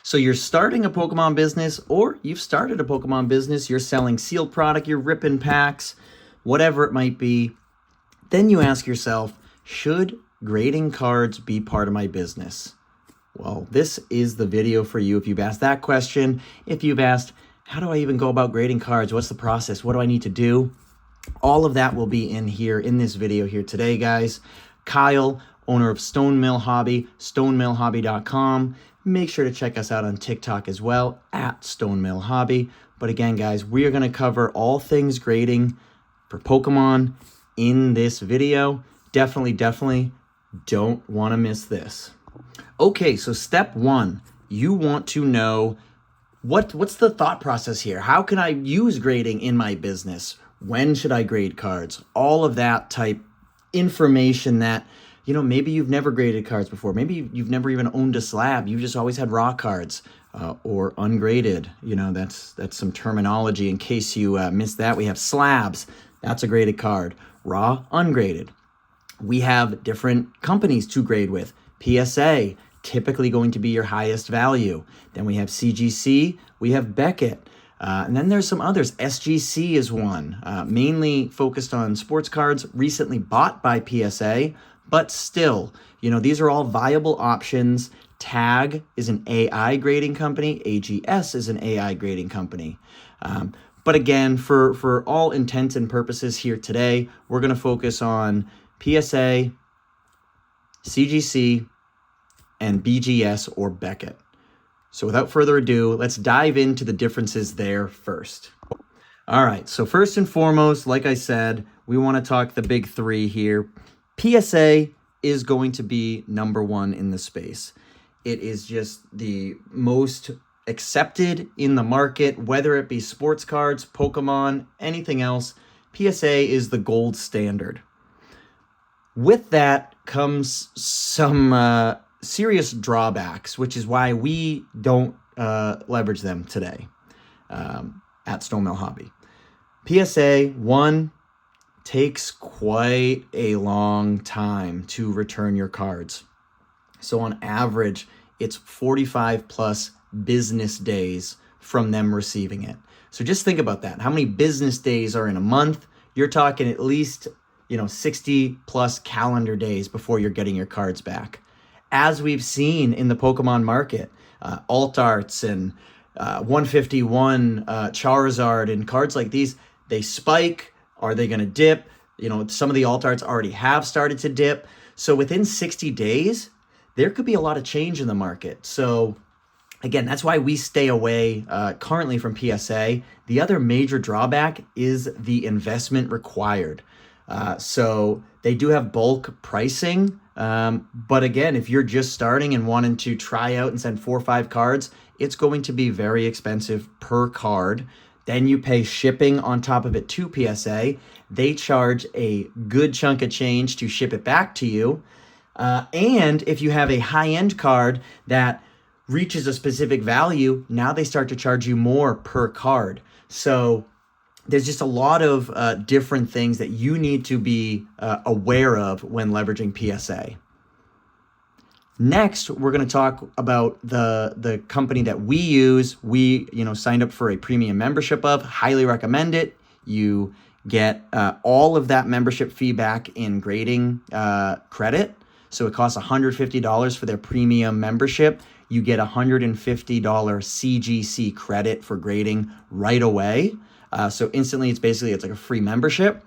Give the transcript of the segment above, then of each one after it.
So you're starting a Pokemon business, or you've started a Pokemon business, you're selling sealed product, you're ripping packs, whatever it might be. Then you ask yourself, should grading cards be part of my business? Well, this is the video for you if you've asked that question. If you've asked, how do I even go about grading cards? What's the process? What do I need to do? All of that will be in here in this video here today, guys. Kyle, owner of Stone Mill Hobby, stonemillhobby.com. Make sure to check us out on TikTok as well, at Stone Mill Hobby. But again, guys, we are going to cover all things grading for Pokemon in this video. Definitely don't want to miss this. Okay, so step one, you want to know what's the thought process here? How can I use grading in my business? When should I grade cards? All of that type information that, maybe you've never graded cards before. Maybe you've never even owned a slab. You've just always had raw cards or ungraded. That's some terminology in case you missed that. We have slabs. That's a graded card. Raw, ungraded. We have different companies to grade with. PSA, typically going to be your highest value. Then we have CGC, we have Beckett. And then there's some others. SGC is one, mainly focused on sports cards, recently bought by PSA, but still, these are all viable options. TAG is an AI grading company. AGS is an AI grading company. But again, for all intents and purposes here today, we're going to focus on PSA, CGC, and BGS or Beckett. So without further ado, let's dive into the differences there first. All right, so first and foremost, like I said, we want to talk the big three here. PSA is going to be number one in the space. It is just the most accepted in the market, whether it be sports cards, Pokemon, anything else. PSA is the gold standard. With that comes some serious drawbacks, which is why we don't leverage them today at Stone Mill Hobby. PSA, one, takes quite a long time to return your cards. So on average, it's 45 plus business days from them receiving it. So just think about that. How many business days are in a month? You're talking at least 60 plus calendar days before you're getting your cards back. As we've seen in the Pokemon market, alt arts and 151 Charizard and cards like these, they spike. Are they going to dip? Some of the alt arts already have started to dip. So within 60 days, there could be a lot of change in the market. So again, that's why we stay away currently from PSA. The other major drawback is the investment required. So they do have bulk pricing. But again, if you're just starting and wanting to try out and send 4 or 5 cards, it's going to be very expensive per card. Then you pay shipping on top of it to PSA. They charge a good chunk of change to ship it back to you. And if you have a high-end card that reaches a specific value, now they start to charge you more per card. So there's just a lot of different things that you need to be aware of when leveraging PSA. Next, we're going to talk about the company that we use. We, signed up for a premium membership of. Highly recommend it. You get all of that membership fee back in grading credit. So it costs $150 for their premium membership. You get $150 CGC credit for grading right away. So instantly, it's like a free membership.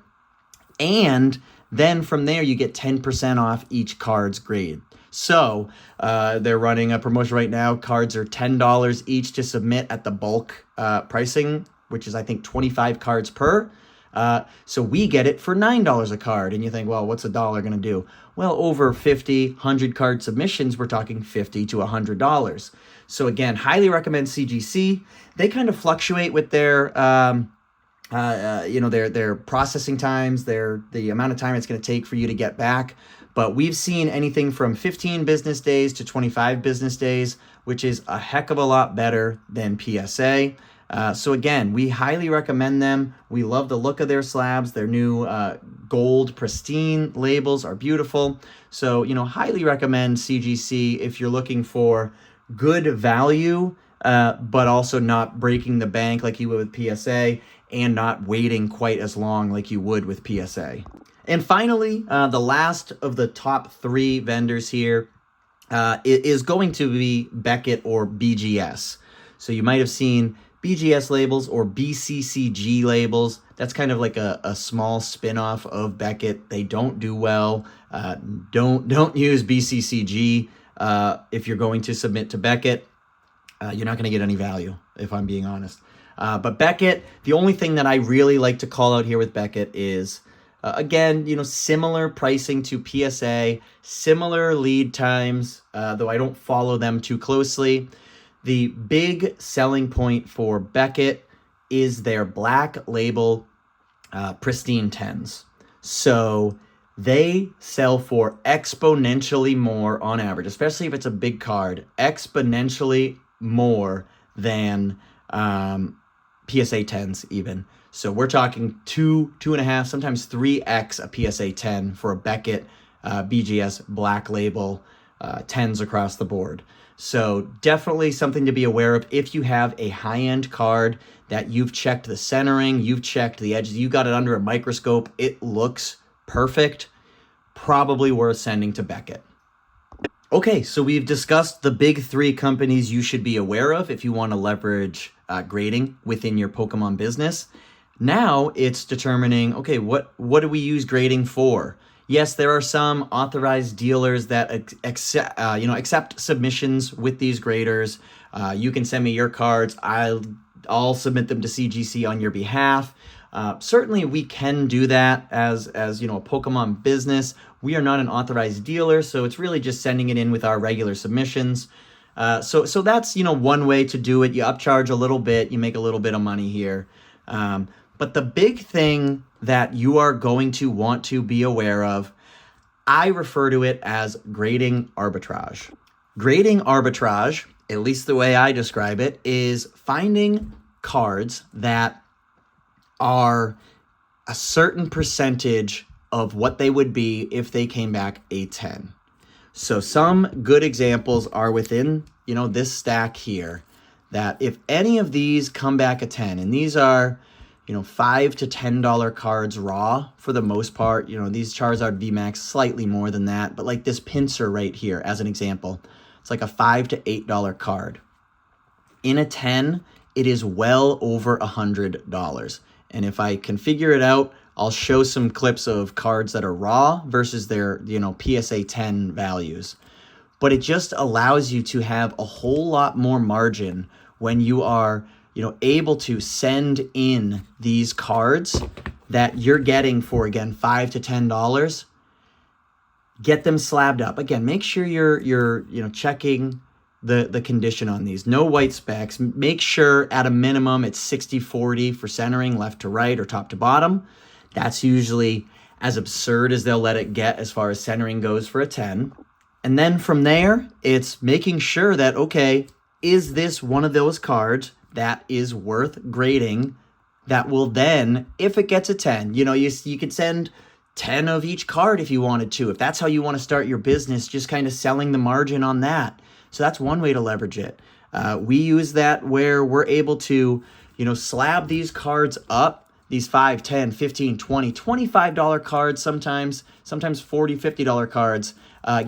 And then from there, you get 10% off each card's grade. So they're running a promotion right now. Cards are $10 each to submit at the bulk pricing, which is, I think, 25 cards per. So we get it for $9 a card. And you think, well, what's a dollar going to do? Well, over 50, 100 card submissions, we're talking $50 to $100. So again, highly recommend CGC. They kind of fluctuate with their their processing times, the amount of time it's going to take for you to get back. But we've seen anything from 15 business days to 25 business days, which is a heck of a lot better than PSA. So again, we highly recommend them. We love the look of their slabs. Their new gold pristine labels are beautiful. So, highly recommend CGC if you're looking for good value, but also not breaking the bank like you would with PSA, and not waiting quite as long like you would with PSA. And finally, the last of the top 3 vendors here is going to be Beckett or BGS. So you might have seen BGS labels or BCCG labels. That's kind of like a small spin-off of Beckett. They don't do well. Don't use BCCG if you're going to submit to Beckett. You're not going to get any value, if I'm being honest. But Beckett, the only thing that I really like to call out here with Beckett is, again, similar pricing to PSA, similar lead times, though I don't follow them too closely. The big selling point for Beckett is their black label pristine 10s. So they sell for exponentially more on average, especially if it's a big card, exponentially more than PSA 10s even. So we're talking 2.5, sometimes 3x a PSA 10 for a Beckett BGS black label 10s across the board. So definitely something to be aware of if you have a high-end card that you've checked the centering, you've checked the edges, you got it under a microscope, it looks perfect, probably worth sending to Beckett. Okay, so we've discussed the big 3 companies you should be aware of if you want to leverage grading within your Pokemon business. Now it's determining, okay, what do we use grading for? Yes, there are some authorized dealers that accept submissions with these graders. You can send me your cards. I'll submit them to CGC on your behalf. Certainly, we can do that as a Pokemon business. We are not an authorized dealer, so it's really just sending it in with our regular submissions. So that's one way to do it. You upcharge a little bit, you make a little bit of money here. But the big thing that you are going to want to be aware of, I refer to it as grading arbitrage. Grading arbitrage, at least the way I describe it, is finding cards that are a certain percentage of what they would be if they came back a 10. So some good examples are within, this stack here, that if any of these come back a 10, and these are $5 to $10 cards raw for the most part. These Charizard VMAX slightly more than that, but like this Pinsir right here as an example, it's like a $5 to $8 card. In a 10, it is well over $100. And if I can figure it out, I'll show some clips of cards that are raw versus their PSA 10 values. But it just allows you to have a whole lot more margin when you are able to send in these cards that you're getting for, again, $5 to $10. Get them slabbed up. Again, make sure you're checking the condition on these. No white specks. Make sure at a minimum it's 60-40 for centering, left to right or top to bottom. That's usually as absurd as they'll let it get as far as centering goes for a 10. And then from there, it's making sure that, okay, is this one of those cards that is worth grading that will then, if it gets a 10, you could send 10 of each card if you wanted to. If that's how you want to start your business, just kind of selling the margin on that. So that's one way to leverage it. We use that where we're able to, slab these cards up, these $5, $10, $15, $20, $25 cards sometimes $40, $50 cards,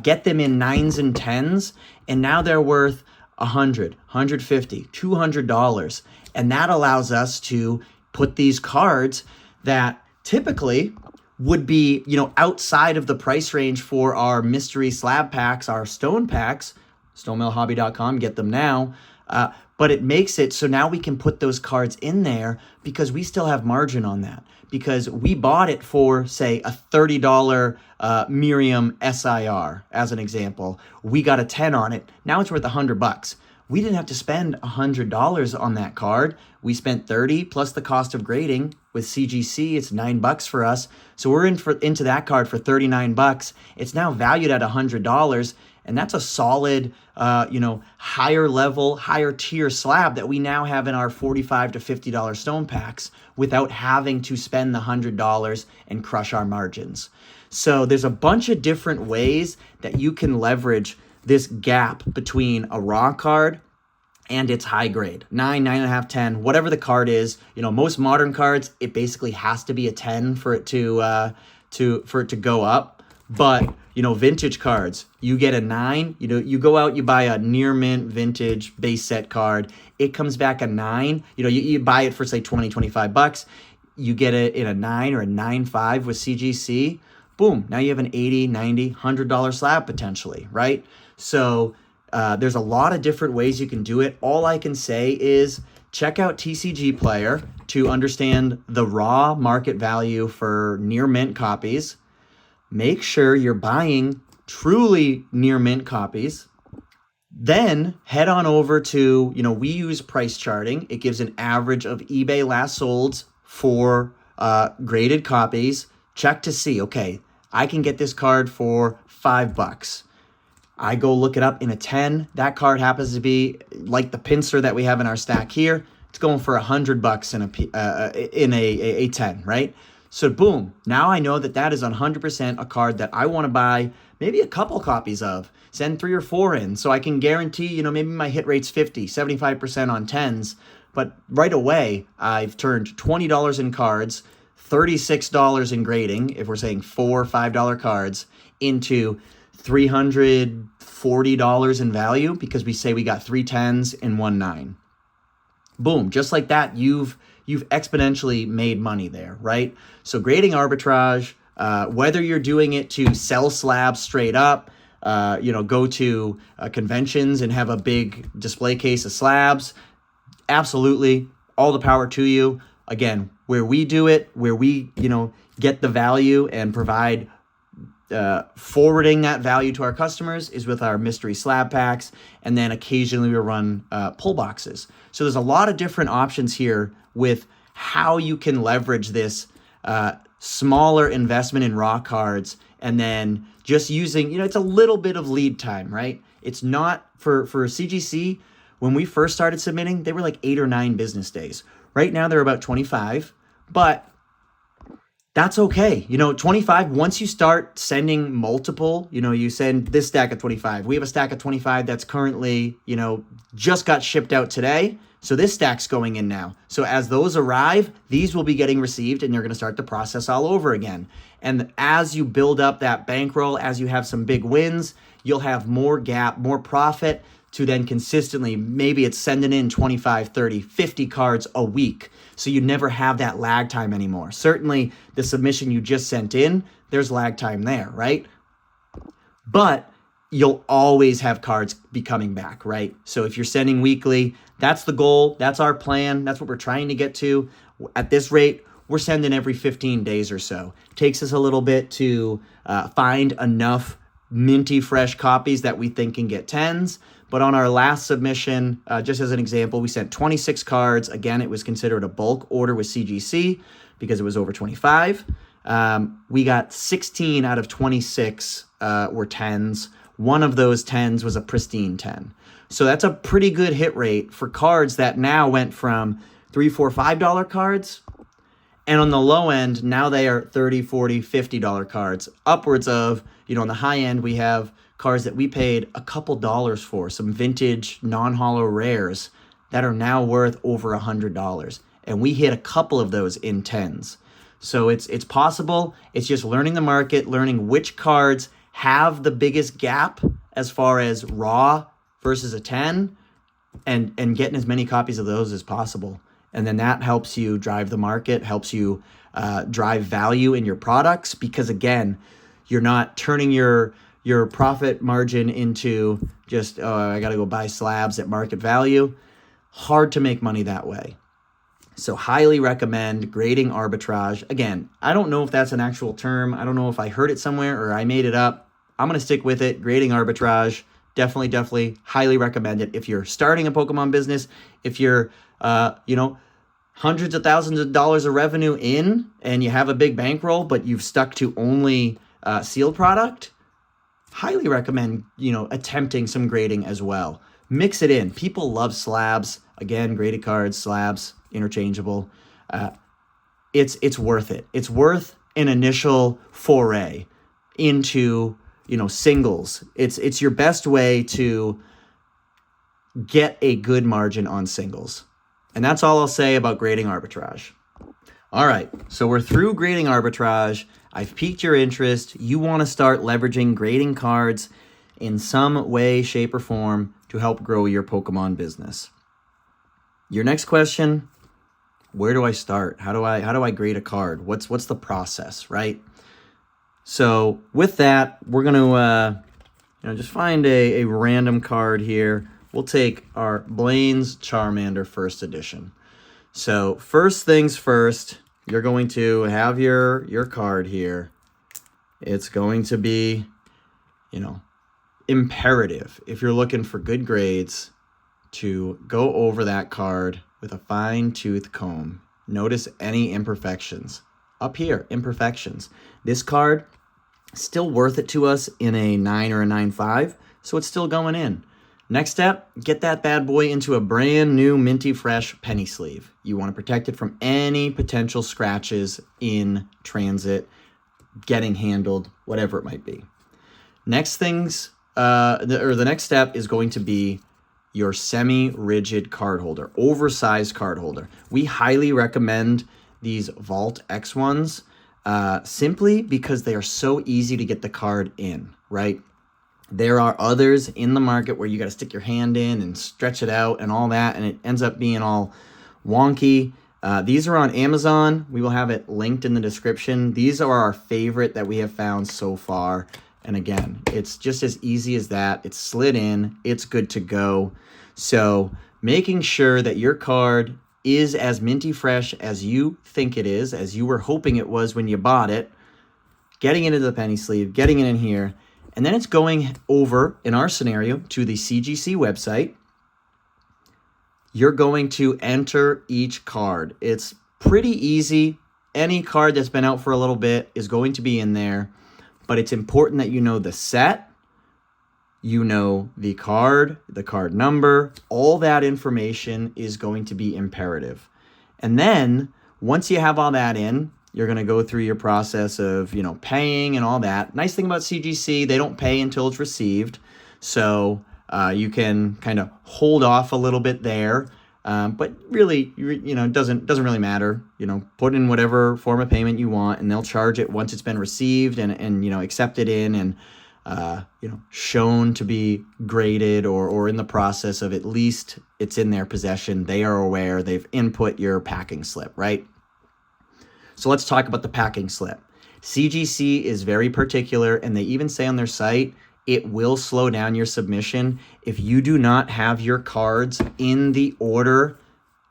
get them in 9s and 10s, and now they're worth $100, $150, $200. And that allows us to put these cards that typically would be, outside of the price range for our mystery slab packs, our stone packs, stonemailhobby.com, get them now. But it makes it so now we can put those cards in there because we still have margin on that. Because we bought it for, say, a $30 Miriam SIR, as an example. We got a 10 on it. Now it's worth $100. We didn't have to spend $100 on that card. We spent $30 plus the cost of grading. With CGC, it's $9 for us. So we're into that card for $39. It's now valued at $100. And that's a solid, higher level, higher tier slab that we now have in our $45 to $50 stone packs without having to spend the $100 and crush our margins. So there's a bunch of different ways that you can leverage this gap between a raw card and its high grade, 9.5, 10, whatever the card is. Most modern cards, it basically has to be a 10 for it to go up. But vintage cards, you get a 9. You go out, you buy a near mint vintage base set card, it comes back a 9. You buy it for say 20, $25. You get it in a 9 or a 9.5 with CGC. Boom, now you have an 80, 90, $100 slab potentially, right? So there's a lot of different ways you can do it. All I can say is check out TCG Player to understand the raw market value for near mint copies. Make sure you're buying truly near mint copies. Then head on over to, we use price charting. It gives an average of eBay last solds for graded copies. Check to see, okay, I can get this card for $5. I go look it up in a 10. That card happens to be like the pincer that we have in our stack here. It's going for $100 in a 10, right? So boom, now I know that is 100% a card that I want to buy maybe a couple copies of. Send 3 or 4 in so I can guarantee, maybe my hit rate's 50, 75% on 10s. But right away, I've turned $20 in cards, $36 in grading, if we're saying $4, $5 cards, into $340 in value because we say we got 3 10s and 1 9. Boom, just like that, you've exponentially made money there, right? So grading arbitrage, whether you're doing it to sell slabs straight up, go to conventions and have a big display case of slabs, absolutely, all the power to you. Again, where we do it, where we, get the value and provide forwarding that value to our customers is with our mystery slab packs, and then occasionally we run pull boxes. So there's a lot of different options here with how you can leverage this smaller investment in raw cards, and then just using, it's a little bit of lead time, right? It's not for CGC. When we first started submitting, they were like 8 or 9 business days. Right now they're about 25, but that's okay. 25, once you start sending multiple, you send this stack of 25. We have a stack of 25 that's currently, just got shipped out today. So this stack's going in now. So as those arrive, these will be getting received and you're going to start the process all over again. And as you build up that bankroll, as you have some big wins, you'll have more gap, more profit to then consistently, maybe it's sending in 25, 30, 50 cards a week. So you never have that lag time anymore. Certainly the submission you just sent in, there's lag time there, right? But you'll always have cards be coming back, right? So if you're sending weekly, that's the goal. That's our plan. That's what we're trying to get to. At this rate, we're sending every 15 days or so. Takes us a little bit to find enough minty fresh copies that we think can get 10s. But on our last submission, just as an example, we sent 26 cards. Again, it was considered a bulk order with CGC because it was over 25. We got 16 out of 26 were 10s. One of those 10s was a pristine 10. So that's a pretty good hit rate for cards that now went from $3, $4, $5 cards. And on the low end, now they are $30, $40, $50 cards. Upwards of, on the high end, we have cards that we paid a couple dollars for, some vintage non-holo rares that are now worth over $100. And we hit a couple of those in 10s. So it's possible. It's just learning the market, learning which cards have the biggest gap as far as raw versus a 10, and getting as many copies of those as possible. And then that helps you drive the market, helps you drive value in your products, because again, you're not turning your profit margin into just, I got to go buy slabs at market value. Hard to make money that way. So highly recommend grading arbitrage. Again, I don't know if that's an actual term. I don't know if I heard it somewhere or I made it up. I'm going to stick with it. Grading arbitrage. Definitely highly recommend it. If you're starting a Pokemon business, if you're, hundreds of thousands of dollars of revenue in and you have a big bankroll, but you've stuck to only sealed product, highly recommend, attempting some grading as well. Mix it in. People love slabs. Again, graded cards, slabs, interchangeable. It's worth it. It's worth an initial foray into singles. It's your best way to get a good margin on singles. And that's all I'll say about grading arbitrage. All right, so we're through grading arbitrage. I've piqued your interest. You want to start leveraging grading cards in some way, shape, or form to help grow your Pokemon business. Your next question, where do I start? How do I grade a card? What's the process, right? So with that, we're going to just find a random card here. We'll take our Blaine's Charmander First Edition. So first things first, you're going to have your card here. It's going to be, imperative if you're looking for good grades to go over that card with a fine-tooth comb. Notice any imperfections. Up here, imperfections. This card, still worth it to us in a 9 or a 9.5, so it's still going in. Next step, get that bad boy into a brand new minty fresh penny sleeve. You want to protect it from any potential scratches in transit, getting handled, whatever it might be. Next things, the next step is going to be your semi-rigid card holder, oversized card holder. We highly recommend these Vault X ones simply because they are so easy to get the card in, right? There are others in the market where you got to stick your hand in and stretch it out and all that, and it ends up being all wonky. These are on Amazon. We will have it linked in the description. These are our favorite that we have found so far. And again, it's just as easy as that. It's slid in. It's good to go. So making sure that your card is as minty fresh as you think it is, as you were hoping it was when you bought it, getting it into the penny sleeve, getting it in here, and then it's going over, in our scenario, to the CGC website. You're going to enter each card. It's pretty easy. Any card that's been out for a little bit is going to be in there. But it's important that you know the set, you know the card number, all that information is going to be imperative. And then once you have all that in, you're going to go through your process of, paying and all that. Nice thing about CGC, they don't pay until it's received. So you can kind of hold off a little bit there. But really, it doesn't really matter. Put in whatever form of payment you want, and they'll charge it once it's been received and accepted in and shown to be graded or in the process of at least it's in their possession. They are aware. They've input your packing slip, right? So let's talk about the packing slip. CGC is very particular, and they even say on their site, it will slow down your submission if you do not have your cards in the order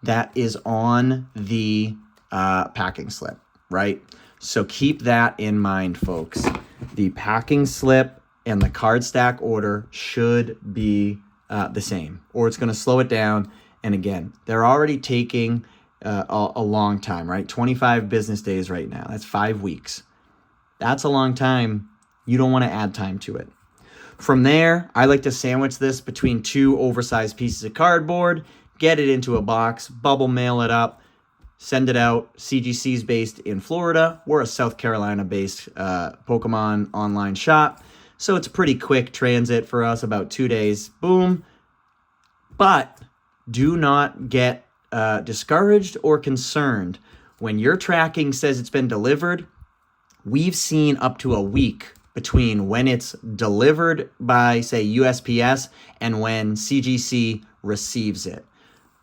that is on the packing slip, right? So keep that in mind, folks. The packing slip and the card stack order should be the same, or it's going to slow it down. And again, they're already taking a long time, right? 25 business days right now. That's 5 weeks. That's a long time. You don't want to add time to it. From there, I like to sandwich this between 2 oversized pieces of cardboard, get it into a box, bubble mail it up, send it out. CGC's based in Florida. We're a South Carolina-based Pokemon online shop, so it's a pretty quick transit for us, about 2 days. Boom. But do not get discouraged or concerned. When your tracking says it's been delivered, we've seen up to a week between when it's delivered by, say, USPS and when CGC receives it.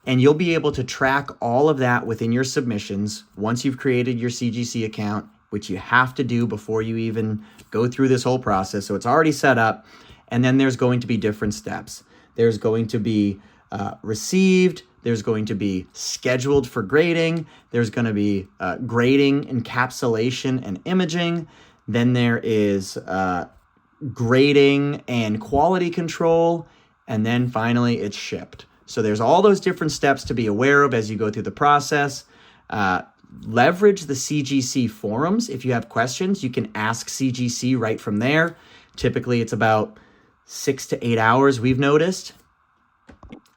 And you'll be able to track all of that within your submissions once you've created your CGC account, which you have to do before you even go through this whole process. So it's already set up. And then there's going to be different steps. There's going to be received. There's going to be scheduled for grading. There's going to be grading, encapsulation, and imaging. Then there is grading and quality control. And then finally, it's shipped. So there's all those different steps to be aware of as you go through the process. Leverage the CGC forums. If you have questions, you can ask CGC right from there. Typically, it's about 6 to 8 hours, we've noticed.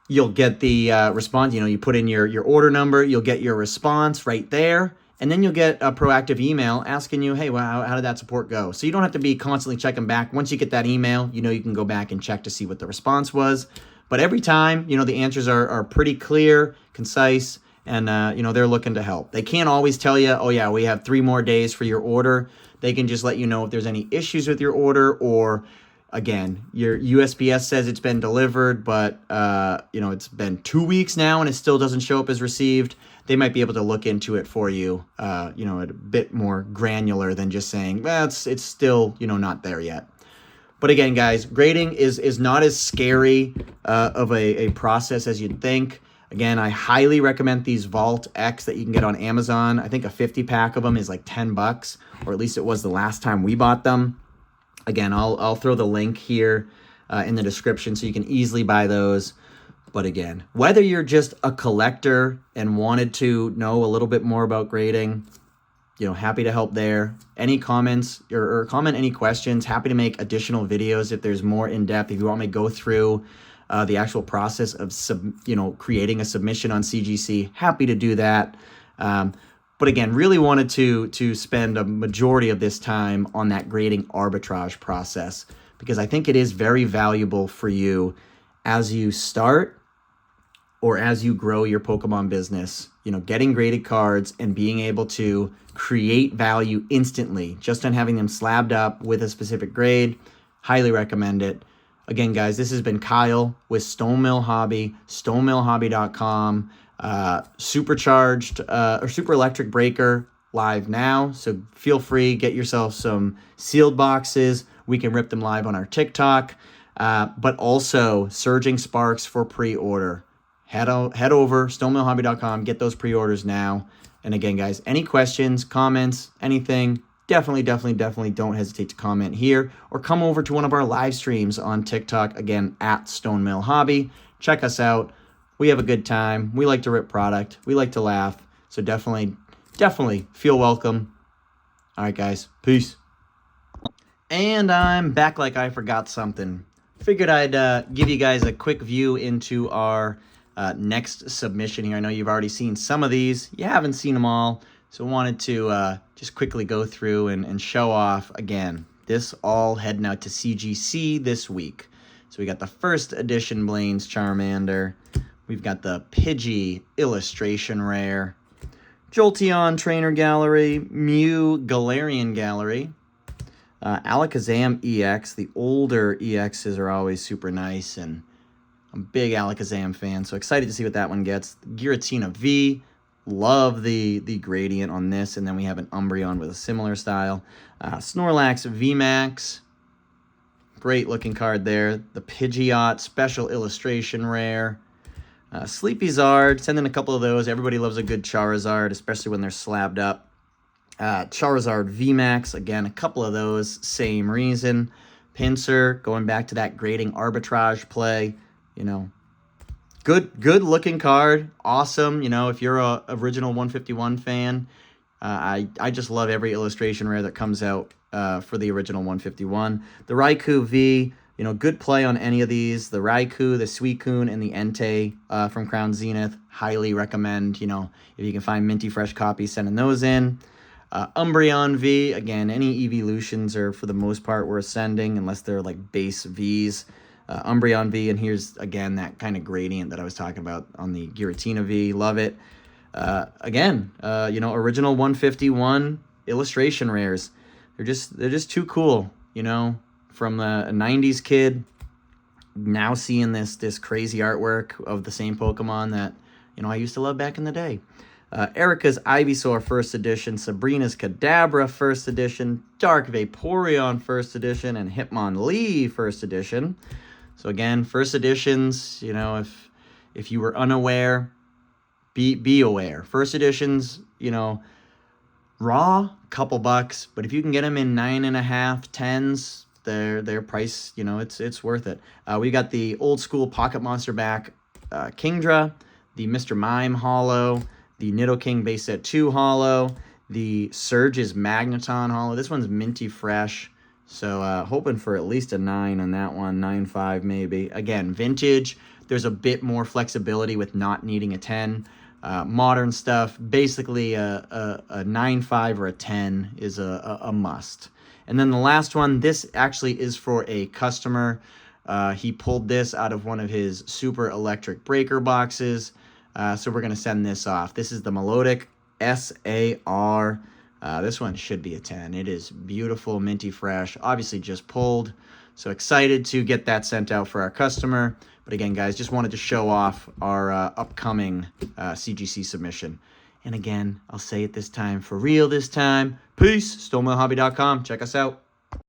You'll get the response. You put in your order number. You'll get your response right there. And then you'll get a proactive email asking you, hey, well, how did that support go? So you don't have to be constantly checking back. Once you get that email, you know you can go back and check to see what the response was. But every time, you know, the answers are pretty clear, concise, and, you know, they're looking to help. They can't always tell you, oh, yeah, we have 3 more days for your order. They can just let you know if there's any issues with your order, or, again, your USPS says it's been delivered, but, you know, it's been 2 weeks now and it still doesn't show up as received. They might be able to look into it for you, you know, a bit more granular than just saying, well, it's still, you know, not there yet. But again, guys, grading is not as scary of a process as you'd think. Again, I highly recommend these Vault X that you can get on Amazon. I think a 50-pack of them is like $10, or at least it was the last time we bought them. Again, I'll throw the link here in the description so you can easily buy those. But again, whether you're just a collector and wanted to know a little bit more about grading, you know, happy to help there. Any comments or comment any questions, happy to make additional videos if there's more in depth. If you want me to go through the actual process of, you know, creating a submission on CGC, happy to do that. But again, really wanted to spend a majority of this time on that grading arbitrage process, because I think it is very valuable for you as you start or as you grow your Pokemon business. You know, getting graded cards and being able to create value instantly just on having them slabbed up with a specific grade. Highly recommend it. Again, guys, this has been Kyle with Stone Mill Hobby, stonemillhobby.com. Supercharged or Super Electric Breaker live now. So feel free, get yourself some sealed boxes. We can rip them live on our TikTok. But also Surging Sparks for pre-order. Head over, stonemillhobby.com, get those pre-orders now. And again, guys, any questions, comments, anything, definitely don't hesitate to comment here, or come over to one of our live streams on TikTok, again, at Stone Mill Hobby. Check us out. We have a good time. We like to rip product. We like to laugh. So definitely feel welcome. All right, guys. Peace. And I'm back like I forgot something. Figured I'd give you guys a quick view into our next submission here. I know you've already seen some of these. You haven't seen them all. So wanted to just quickly go through and show off, again, this all heading out to CGC this week. So we got the first edition Blaine's Charmander. We've got the Pidgey Illustration Rare. Jolteon Trainer Gallery. Mew Galarian Gallery. Alakazam EX. The older EXs are always super nice, and I'm a big Alakazam fan, so excited to see what that one gets. Giratina V. Love the gradient on this, and then we have an Umbreon with a similar style. Snorlax VMAX. Great looking card there. The Pidgeot Special Illustration Rare. Sleepy Zard, send in a couple of those. Everybody loves a good Charizard, especially when they're slabbed up. Charizard VMAX, again, a couple of those, same reason. Pinsir, going back to that grading arbitrage play, you know, good looking card, awesome. You know, if you're a original 151 fan, I just love every illustration rare that comes out for the original 151. The Raikou V, you know, good play on any of these. The Raikou, the Suicune, and the Entei from Crown Zenith. Highly recommend, you know, if you can find minty fresh copies, sending those in. Umbreon V, again, any evolutions are for the most part worth sending, unless they're like base Vs. Umbreon V, and here's, again, that kind of gradient that I was talking about on the Giratina V. Love it. Again, you know, original 151 illustration rares. They're just too cool, you know. From a 90s kid, now seeing this crazy artwork of the same Pokemon that, you know, I used to love back in the day. Erica's Ivysaur First Edition, Sabrina's Kadabra First Edition, Dark Vaporeon First Edition, and Hitmonlee First Edition. So again, first editions, you know, if you were unaware, be aware. First editions, you know, raw, couple bucks, but if you can get them in 9.5, 10s, their price, you know, it's worth it. We got the old school Pocket Monster back, Kingdra, the Mr. Mime Holo, the Nidoking Base Set 2 Holo, the Surge's Magneton Holo. This one's minty fresh, so hoping for at least a 9 on that one, 9.5 maybe. Again, vintage. There's a bit more flexibility with not needing a 10. modern stuff. Basically, a 9.5 or a 10 is a must. And then the last one, this actually is for a customer. He pulled this out of one of his super electric breaker boxes. So we're going to send this off. This is the Melodic SAR. This one should be a 10. It is beautiful, minty fresh, obviously just pulled. So excited to get that sent out for our customer. But again, guys, just wanted to show off our upcoming CGC submission. And again, I'll say it this time, for real this time. Peace. StoneMillHobby.com. Check us out.